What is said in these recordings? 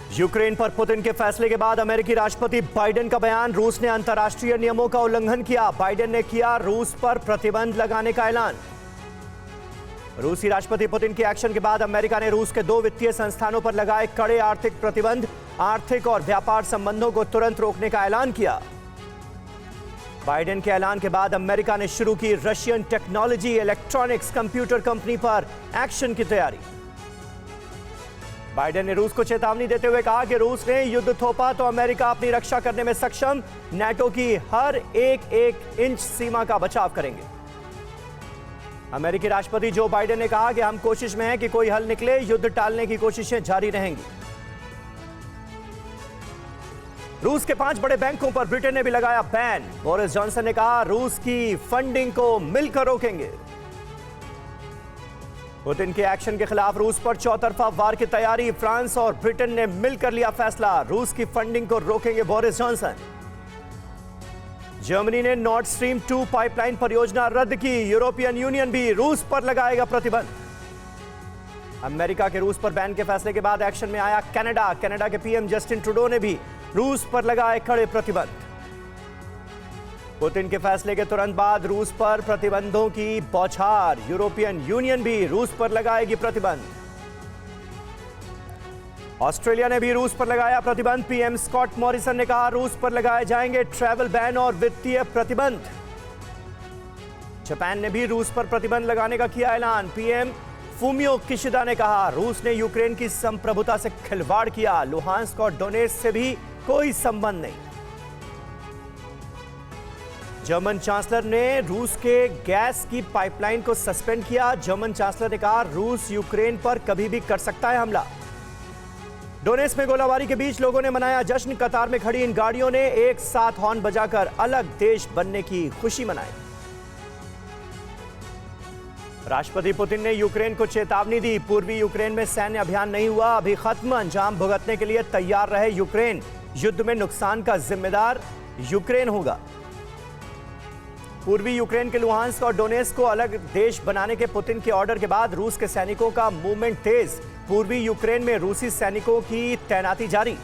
Ukraine पर Putin के फैसले के बाद अमेरिकी राष्ट्रपति बाइडेन का बयान। रूस ने अंतर्राष्ट्रीय नियमों का उल्लंघन किया। बाइडेन ने किया रूस पर प्रतिबंध लगाने का ऐलान। रूसी राष्ट्रपति पुतिन के एक्शन के बाद अमेरिका ने रूस के 2 वित्तीय संस्थानों पर लगाए कड़े आर्थिक प्रतिबंध। आर्थिक और व्यापार संबंधों को तुरंत रोकने का ऐलान किया। बाइडेन के ऐलान के बाद अमेरिका ने शुरू की Russian technology electronics computer company पर एक्शन की तैयारी। बाइडेन ने रूस को चेतावनी देते हुए कहा कि रूस ने युद्ध थोपा तो अमेरिका अपनी रक्षा करने में सक्षम, नाटो की हर एक इंच सीमा का बचाव करेंगे। अमेरिकी राष्ट्रपति जो बाइडेन ने कहा कि हम कोशिश में हैं कि कोई हल निकले, युद्ध टालने की कोशिशें जारी रहेंगी। रूस के 5 बड़े बैंकों पर ब्रिटेन ने भी लगाया बैन। बोरिस जॉनसन ने कहा रूस की फंडिंग को मिलकर रोकेंगे। पुतिन के एक्शन के खिलाफ रूस पर चौतरफा वार की तैयारी। फ्रांस और ब्रिटेन ने मिलकर लिया फैसला, रूस की फंडिंग को रोकेंगे बोरिस जॉनसन। जर्मनी ने नॉर्ड स्ट्रीम 2 पाइपलाइन परियोजना रद्द की। यूरोपियन यूनियन भी रूस पर लगाएगा प्रतिबंध। अमेरिका के रूस पर बैन के फैसले के बाद एक्शन में आया कनाडा। कनाडा के पीएम जस्टिन ट्रूडो ने भी रूस पर लगाए कड़े प्रतिबंध। पुतिन के फैसले के तुरंत बाद रूस पर प्रतिबंधों की बौछार। यूरोपियन यूनियन भी रूस पर लगाएगी प्रतिबंध। ऑस्ट्रेलिया ने भी रूस पर लगाया प्रतिबंध। पीएम स्कॉट मॉरिसन ने कहा रूस पर लगाए जाएंगे ट्रैवल बैन और वित्तीय प्रतिबंध। जापान ने भी रूस पर प्रतिबंध लगाने का किया ऐलान। पीएम फूमियो किशिदा ने कहा रूस ने यूक्रेन की संप्रभुता से खिलवाड़ किया। लुहांस्क और डोनेट्स्क से भी कोई संबंध नहीं। जर्मन चांसलर ने रूस के गैस की पाइपलाइन को सस्पेंड किया। जर्मन चांसलर ने कहा रूस यूक्रेन पर कभी भी कर सकता है हमला। डोनेट्स्क में गोलाबारी के बीच लोगों ने मनाया जश्न। कतार में खड़ी इन गाड़ियों ने एक साथ हॉर्न बजाकर अलग देश बनने की खुशी मनाई। राष्ट्रपति पुतिन ने यूक्रेन को चेतावनी दी। पूर्वी यूक्रेन में सैन्य अभियान नहीं हुआ अभी खत्म। अंजाम भुगतने के लिए तैयार रहे यूक्रेन। युद्ध में नुकसान का जिम्मेदार यूक्रेन होगा। पूर्वी यूक्रेन के लुहांस्क और डोनेट्स्क को अलग देश बनाने के पुतिन के ऑर्डर के बाद रूस के सैनिकों का मूवमेंट तेज। पूर्वी यूक्रेन में रूसी सैनिकों की तैनाती जारी।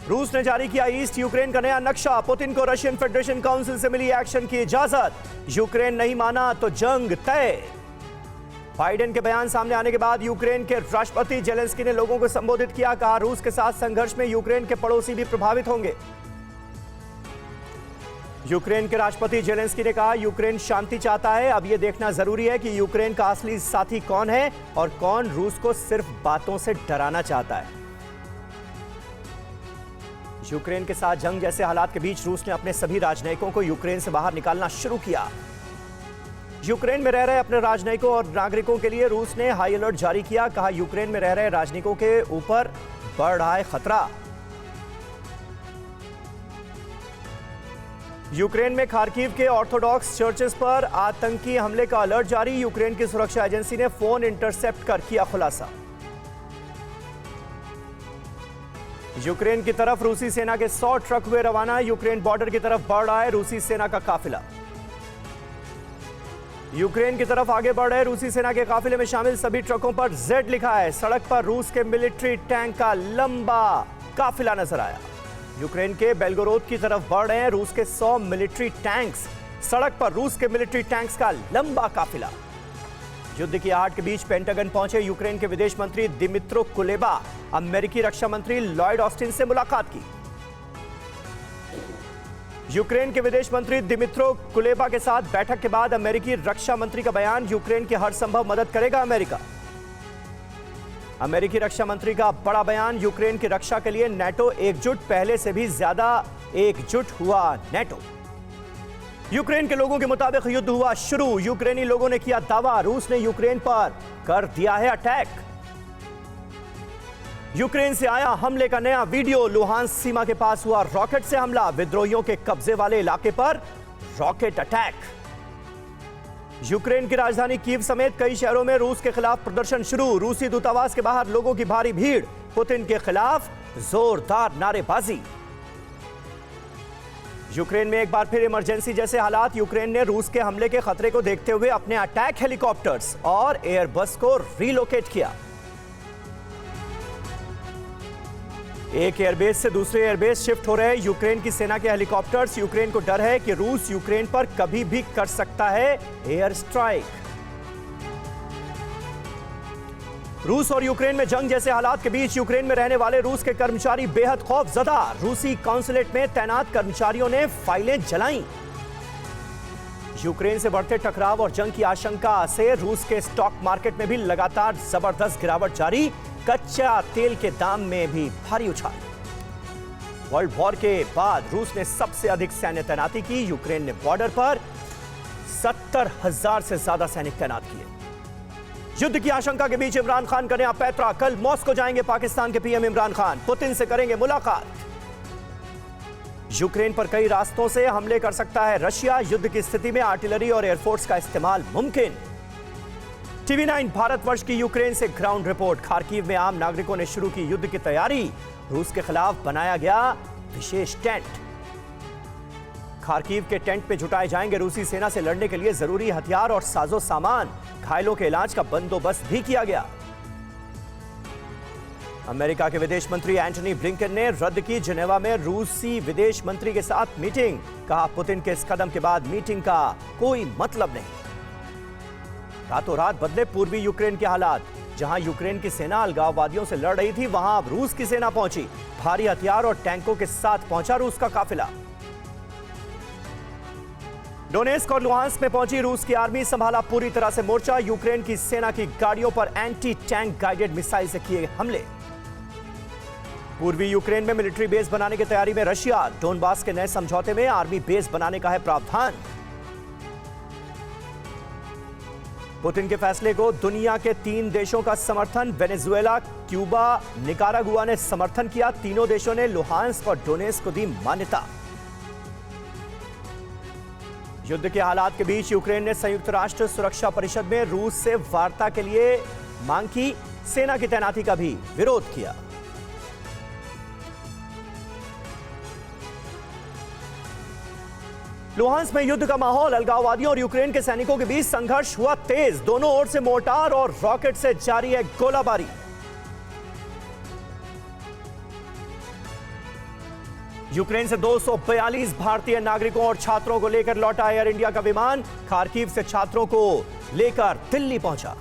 रूस ने जारी किया ईस्ट यूक्रेन का नया नक्शा। पुतिन को रशियन फेडरेशन काउंसिल से मिली एक्शन की इजाजत। यूक्रेन नहीं माना तो जंग तय। बाइडेन के बयान सामने आने के बाद यूक्रेन के राष्ट्रपति जेलेंस्की ने लोगों को संबोधित किया। कहा रूस के साथ संघर्ष में यूक्रेन के पड़ोसी भी प्रभावित होंगे। यूक्रेन के राष्ट्रपति जेलेंस्की ने कहा यूक्रेन शांति चाहता है। अब यह देखना जरूरी है कि यूक्रेन का असली साथी कौन है और कौन रूस को सिर्फ बातों से डराना चाहता है। यूक्रेन के साथ जंग जैसे हालात के बीच रूस ने अपने सभी राजनयिकों को यूक्रेन से बाहर निकालना शुरू किया। यूक्रेन में रह रहे अपने राजनयिकों और नागरिकों के लिए रूस ने हाई अलर्ट जारी किया। कहा यूक्रेन में रह रहे राजनयिकों के ऊपर बढ़ रहा है खतरा। यूक्रेन में खार्किव के ऑर्थोडॉक्स चर्चेस पर आतंकी हमले का अलर्ट जारी। यूक्रेन की सुरक्षा एजेंसी ने फोन इंटरसेप्ट कर किया खुलासा। यूक्रेन की तरफ रूसी सेना के 100 ट्रक हुए रवाना। यूक्रेन बॉर्डर की तरफ बढ़ रहा है रूसी सेना का काफिला। यूक्रेन की तरफ आगे बढ़ रहे रूसी सेना के काफिले में शामिल सभी ट्रकों पर Z लिखा है। सड़क पर रूस के मिलिट्री टैंक का लंबा काफिला नजर आया। यूक्रेन के बेलगोरोद की तरफ बढ़ रहे हैं रूस के 100 मिलिट्री टैंक्स। सड़क पर रूस के मिलिट्री टैंक्स का लंबा काफिला। युद्ध की आहट के बीच पेंटागन पहुंचे यूक्रेन के विदेश मंत्री दिमित्रो कुलेबा। अमेरिकी रक्षा मंत्री लॉयड ऑस्टिन से मुलाकात की। यूक्रेन के विदेश मंत्री दिमित्रो कुलेबा के साथ बैठक के बाद अमेरिकी रक्षा मंत्री का बयान। यूक्रेन की हर संभव मदद करेगा अमेरिका। अमेरिकी रक्षा मंत्री का बड़ा बयान। यूक्रेन की रक्षा के लिए नाटो एकजुट, पहले से भी ज्यादा एकजुट हुआ नाटो। यूक्रेन के लोगों के मुताबिक युद्ध हुआ शुरू। यूक्रेनी लोगों ने किया दावा रूस ने यूक्रेन पर कर दिया है अटैक। यूक्रेन से आया हमले का नया वीडियो। लुहांस्क सीमा के पास हुआ रॉकेट से हमला। विद्रोहियों के कब्जे वाले इलाके पर रॉकेट अटैक। यूक्रेन की राजधानी कीव समेत कई शहरों में रूस के खिलाफ प्रदर्शन शुरू। रूसी दूतावास के बाहर लोगों की भारी भीड़। पुतिन के खिलाफ जोरदार नारेबाजी। यूक्रेन में एक बार फिर इमरजेंसी जैसे हालात। यूक्रेन ने रूस के हमले के खतरे को देखते हुए अपने अटैक हेलीकॉप्टर्स और एयरबस को रीलोकेट किया। एक एयरबेस से दूसरे एयरबेस शिफ्ट हो रहे यूक्रेन की सेना के हेलीकॉप्टर्स। यूक्रेन को डर है कि रूस यूक्रेन पर कभी भी कर सकता है एयर स्ट्राइक। रूस और यूक्रेन में जंग जैसे हालात के बीच यूक्रेन में रहने वाले रूस के कर्मचारी बेहद खौफजदा। रूसी काउंसुलेट में तैनात कर्मचारियों ने फाइलें जलाईं। यूक्रेन से बढ़ते टकराव और जंग की आशंका से रूस के स्टॉक मार्केट में भी लगातार जबरदस्त गिरावट जारी। कच्चा तेल के दाम में भी भारी उछाल। वर्ल्ड वॉर के बाद रूस ने सबसे अधिक सैन्य तैनाती की। यूक्रेन ने बॉर्डर पर 70,000 से ज्यादा सैनिक तैनात किए। युद्ध की आशंका के बीच इमरान खान का नया पैतरा। कल मॉस्को जाएंगे पाकिस्तान के पीएम इमरान खान। पुतिन से करेंगे मुलाकात। यूक्रेन पर कई रास्तों से हमले कर सकता है रशिया। युद्ध की स्थिति में आर्टिलरी और एयरफोर्स का इस्तेमाल मुमकिन। TV9 भारतवर्ष की यूक्रेन से ग्राउंड रिपोर्ट। खार्किव में आम नागरिकों ने शुरू की युद्ध की तैयारी। रूस के खिलाफ बनाया गया विशेष टेंट। खार्किव के टेंट में जुटाए जाएंगे रूसी सेना से लड़ने के लिए जरूरी हथियार और साजो सामान। घायलों के इलाज का बंदोबस्त भी किया गया। अमेरिका के विदेश मंत्री एंटनी ब्लिंकन ने रद्द की जिनेवा में रूसी विदेश मंत्री के साथ मीटिंग। कहा पुतिन के इस कदम के बाद मीटिंग का कोई मतलब नहीं। रातों रात बदले पूर्वी यूक्रेन के हालात। जहां यूक्रेन की सेना अलगाववादियों से लड़ रही थी, वहां अब रूस की सेना पहुंची। भारी हथियार और टैंकों के साथ पहुंचा रूस का काफिला। डोनेस्क और लुहांस्क में पहुंची रूस की आर्मी। संभाला पूरी तरह से मोर्चा। यूक्रेन की सेना की गाड़ियों पर एंटी टैंक गाइडेड मिसाइल से किए हमले। पूर्वी यूक्रेन में मिलिट्री बेस बनाने की तैयारी में रशिया। डोनबास के नए समझौते में आर्मी बेस बनाने का है प्रावधान। पुतिन के फैसले को दुनिया के 3 देशों का समर्थन। वेनेजुएला, क्यूबा, निकारागुआ ने समर्थन किया। तीनों देशों ने लुहांस्क और डोनेस्क को दी मान्यता। युद्ध के हालात के बीच यूक्रेन ने संयुक्त राष्ट्र सुरक्षा परिषद में रूस से वार्ता के लिए मांग की। सेना की तैनाती का भी विरोध किया। लुहांस्क में युद्ध का माहौल। अलगाववादियों और यूक्रेन के सैनिकों के बीच संघर्ष हुआ तेज। दोनों ओर से मोर्टार और रॉकेट से जारी है गोलाबारी। यूक्रेन से 242 भारतीय नागरिकों और छात्रों को लेकर लौटा एयर इंडिया का विमान। खार्किव से छात्रों को लेकर दिल्ली पहुंचा।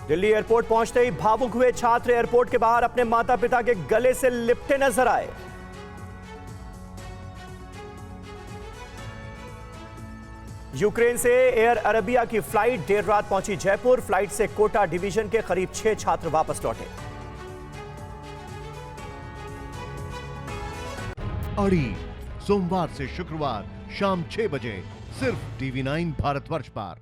दिल्ली एयरपोर्ट पहुंचते ही भावुक हुए छात्र। एयरपोर्ट के बाहर अपने माता पिता के गले से लिपटे नजर आए। यूक्रेन से एयर अरेबिया की फ्लाइट देर रात पहुंची जयपुर। फ्लाइट से कोटा डिवीजन के करीब 6 छात्र वापस लौटे। अड़ी सोमवार से शुक्रवार शाम 6 बजे सिर्फ TV9 भारतवर्ष पर।